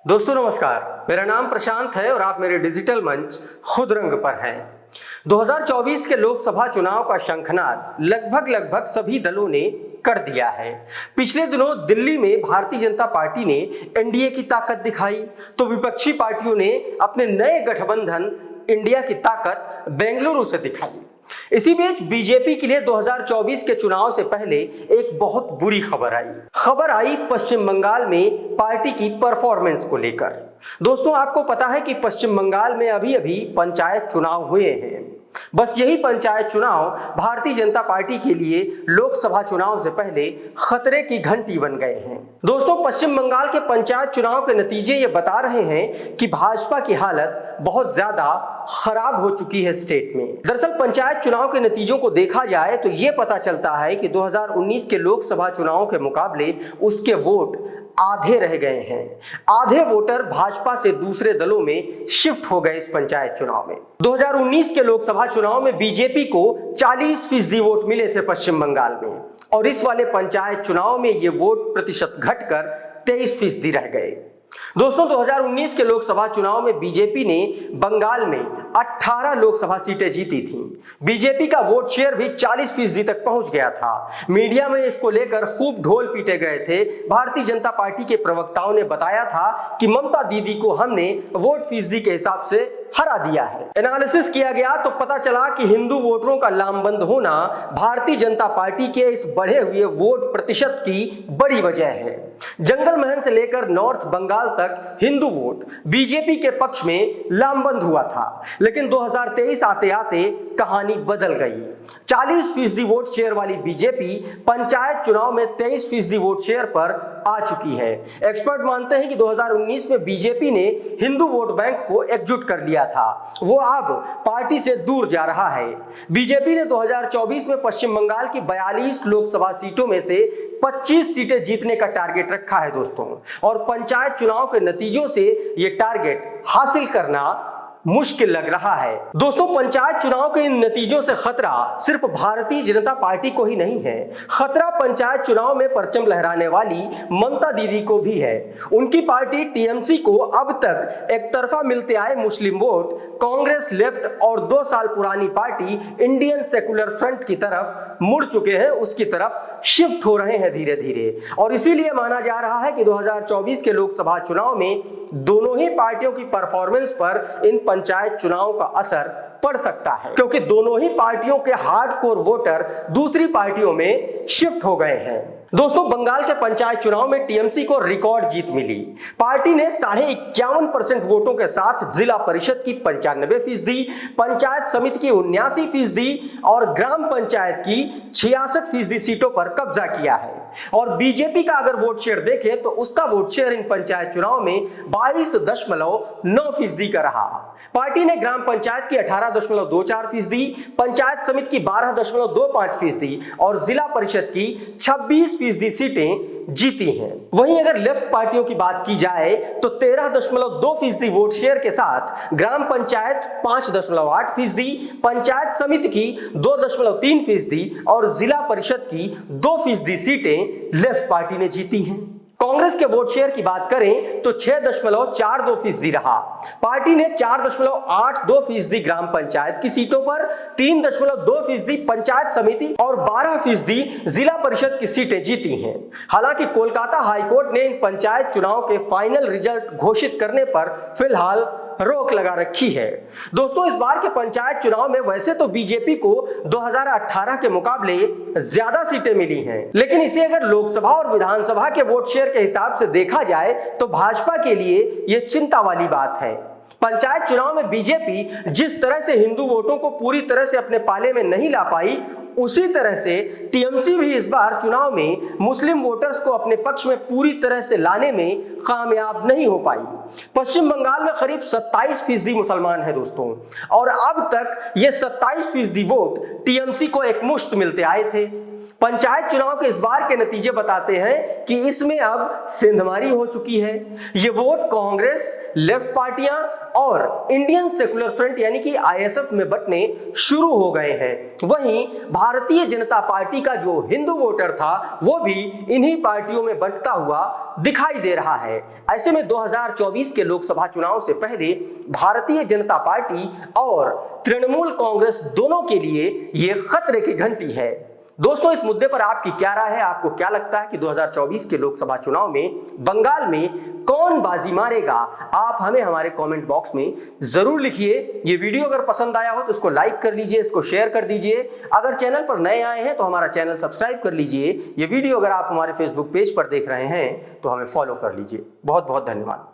दोस्तों नमस्कार, मेरा नाम प्रशांत है और आप मेरे डिजिटल मंच खुद रंग पर हैं। 2024 के लोकसभा चुनाव का शंखनाद लगभग सभी दलों ने कर दिया है। पिछले दिनों दिल्ली में भारतीय जनता पार्टी ने एनडीए की ताकत दिखाई, तो विपक्षी पार्टियों ने अपने नए गठबंधन इंडिया की ताकत बेंगलुरु से दिखाई। इसी बीच बीजेपी के लिए 2024 के चुनाव से पहले एक बहुत बुरी खबर आई पश्चिम बंगाल में पार्टी की परफॉर्मेंस को लेकर। दोस्तों आपको पता है कि पश्चिम बंगाल में अभी पंचायत चुनाव हुए हैं। बस यही पंचायत चुनाव भारतीय जनता पार्टी के लिए लोकसभा चुनाव से पहले खतरे की घंटी बन गए हैं। दोस्तों पश्चिम बंगाल के पंचायत चुनाव के नतीजे ये बता रहे हैं कि भाजपा की हालत बहुत ज्यादा खराब हो चुकी है स्टेट में। दरअसल पंचायत चुनाव के नतीजों को देखा जाए तो ये पता चलता है कि 2019 के लोकसभा चुनाव के मुकाबले उसके वोट आधे रह गए हैं। आधे वोटर भाजपा से दूसरे दलों में शिफ्ट हो गए इस पंचायत चुनाव में। 2019 के लोकसभा चुनाव में बीजेपी को 40% वोट मिले थे पश्चिम बंगाल में, और इस वाले पंचायत चुनाव में ये वोट प्रतिशत घटकर 23% रह गए। दोस्तों 2019 के लोकसभा चुनाव में बीजेपी ने बंगाल में 18 लोकसभा सीटें जीती थीं। बीजेपी का वोट शेयर भी 40% तक पहुंच गया था। मीडिया में इसको लेकर खूब ढोल पीटे गए थे। भारतीय जनता पार्टी के प्रवक्ताओं ने बताया था कि ममता दीदी को हमने वोट फीसदी के हिसाब से हरा दिया है। एनालिसिस किया गया तो पता चला कि हिंदू वोटरों का लामबंद होना भारतीय जनता पार्टी के इस बढ़े हुए वोट प्रतिशत की बड़ी वजह है। जंगल महल से लेकर नॉर्थ बंगाल तक हिंदू वोट बीजेपी के पक्ष में लामबंद हुआ था, लेकिन 2023 आते आते कहानी बदल गई। 40% वोट शेयर वाली बीजेपी पंचायत चुनाव में 23% वोट शेयर पर आ चुकी है। एक्सपर्ट मानते हैं कि 2019 में बीजेपी ने हिंदू वोट बैंक को एकजुट कर लिया था, वो अब पार्टी से दूर जा रहा है। बीजेपी ने 2024 में पश्चिम बंगाल की 42 लोकसभा सीटों में से 25 सीटें जीतने का टारगेट रखा है दोस्तों, और पंचायत चुनाव के नतीजों से यह टारगेट हासिल करना मुश्किल लग रहा है। दोस्तों पंचायत चुनाव के इन नतीजों से खतरा सिर्फ भारतीय जनता पार्टी को ही नहीं है, खतरा पंचायत चुनाव में परचम लहराने वाली ममता दीदी को भी है। उनकी पार्टी टीएमसी को अब तक एक तरफा मिलते आए मुस्लिम वोट कांग्रेस, लेफ्ट और 2 साल पुरानी पार्टी इंडियन सेकुलर फ्रंट की तरफ मुड़ चुके हैं, उसकी तरफ शिफ्ट हो रहे हैं धीरे धीरे। और इसीलिए माना जा रहा है कि 2024 के लोकसभा चुनाव में दोनों ही पार्टियों की परफॉर्मेंस पर इन पंचायत चुनाव का असर पड़ सकता है, क्योंकि दोनों ही पार्टियों के हार्डकोर वोटर दूसरी पार्टियों में शिफ्ट हो गए हैं। दोस्तों बंगाल के पंचायत चुनाव में टीएमसी को रिकॉर्ड जीत मिली। पार्टी ने 51% वोटों के साथ जिला परिषद की 95%, पंचायत समिति की 79% और ग्राम पंचायत की 66% सीटों पर कब्जा किया है। और बीजेपी का अगर वोट शेयर देखें तो उसका वोट शेयर इन पंचायत चुनाव में 22.9% का रहा। पार्टी ने ग्राम पंचायत की 18.24%, पंचायत समिति की 12.25% और जिला परिषद की 26% सीटें जीती हैं। वहीं अगर लेफ्ट पार्टियों की बात की जाए तो 13.2% वोट शेयर के साथ ग्राम पंचायत 5.8%, पंचायत समिति की 2.3% और जिला परिषद की 2% सीटें लेफ्ट पार्टी ने जीती हैं। कांग्रेस के वोट शेयर की बात करें तो 6.42% रहा। पार्टी ने 4.82% ग्राम पंचायत की सीटों पर, 3.2% पंचायत समिति और 12% जिला परिषद की सीटें जीती हैं। हालांकि कोलकाता हाईकोर्ट ने इन पंचायत चुनाव के फाइनल रिजल्ट घोषित करने पर फिलहाल रोक लगा रखी है। दोस्तों इस बार के पंचायत चुनाव में वैसे तो बीजेपी को 2018 के मुकाबले ज्यादा सीटें मिली हैं, लेकिन इसे अगर लोकसभा और विधानसभा के वोट शेयर के हिसाब से देखा जाए तो भाजपा के लिए यह चिंता वाली बात है। पंचायत चुनाव में बीजेपी जिस तरह से हिंदू वोटों को पूरी तरह से अपने पाले में नहीं ला पाई, उसी तरह से टीएमसी भी इस बार चुनाव में मुस्लिम वोटर्स को अपने पक्ष में पूरी तरह से लाने में कामयाब नहीं हो पाई। पश्चिम बंगाल में करीब 27% मुसलमान हैं दोस्तों, और अब तक ये 27% वोट टीएमसी को एकमुश्त मिलते आए थे। पंचायत चुनाव के इस बार के नतीजे बताते हैं कि इसमें अब सेंधमारी हो चुकी है। ये वोट कांग्रेस, लेफ्ट पार्टियां और इंडियन सेकुलर फ्रंट यानी कि आईएसएफ में बंटने शुरू हो गए हैं। वहीं भारतीय जनता पार्टी का जो हिंदू वोटर था वो भी इन्हीं पार्टियों में बंटता हुआ दिखाई दे रहा है। ऐसे में 2024 के लोकसभा चुनाव से पहले भारतीय जनता पार्टी और तृणमूल कांग्रेस दोनों के लिए यह खतरे की घंटी है। दोस्तों, इस मुद्दे पर आपकी क्या राय है? आपको क्या लगता है कि 2024 के लोकसभा चुनाव में बंगाल में कौन बाजी मारेगा? आप हमें हमारे कमेंट बॉक्स में जरूर लिखिए। ये वीडियो अगर पसंद आया हो तो इसको लाइक कर लीजिए, इसको शेयर कर दीजिए। अगर चैनल पर नए आए हैं तो हमारा चैनल सब्सक्राइब कर लीजिए। ये वीडियो अगर आप हमारे फेसबुक पेज पर देख रहे हैं तो हमें फॉलो कर लीजिए। बहुत बहुत धन्यवाद।